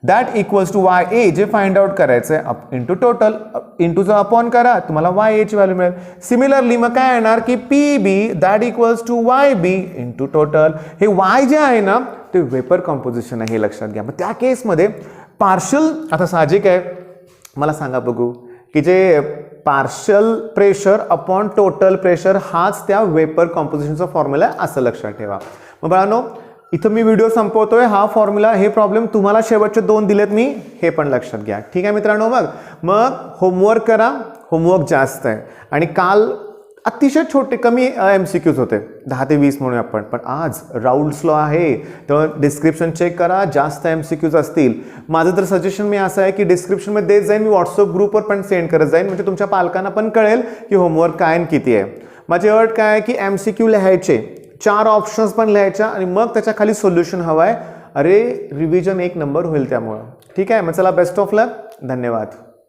Speaker 1: that equals to YA जे फाइंड आउट करायचं आहे इंटू टोटल, इंटूचा अपॉन करा, तुम्हाला YA ची व्हॅल्यू मिळेल. सिमिलरली मग काय येणार की PB that equals to YB into total. हे Y जे आहे ना ते वेपर कॉम्पोजिशन आहे, हे लक्षात घ्या. मग त्या केसमध्ये पार्शल, आता साहजिक आहे, मला सांगा बघू की जे partial pressure upon total pressure हाच त्या वेपर कॉम्पोजिशनचा फॉर्म्युला आहे असं लक्षात ठेवा. मग बाळांनो इथं मी व्हिडिओ संपवतोय. हा फॉर्म्युला, हे प्रॉब्लेम तुम्हाला शेवटचे 2 दिलेत मी, हे पण लक्षात घ्या. ठीक आहे मित्रांनो, मग होमवर्क करा. होमवर्क जास्त आहे आणि काल अतिशय छोटे कमी MCQs होते, 10 ते 20 म्हणूया आपण. पण आज राऊल्ट्स लॉ आहे, तर डिस्क्रिप्शन चेक करा, जास्त MCQs असतील. माझं तर सजेशन मी असं आहे की डिस्क्रिप्शनमध्ये देत जाईन, मी व्हॉट्सअप ग्रुपवर पण सेंड करत जाईन, म्हणजे तुमच्या पालकांना पण कळेल की होमवर्क काय आणि किती आहे. माझी अट काय आहे की MCQ लिहायचे, 4 ऑप्शन्स पण लिहायच्या आणि मग त्याच्या खाली सोल्युशन हवं आहे. अरे रिव्हिजन 1 नंबर होईल त्यामुळं. ठीक आहे, मग चला बेस्ट ऑफ लक. धन्यवाद.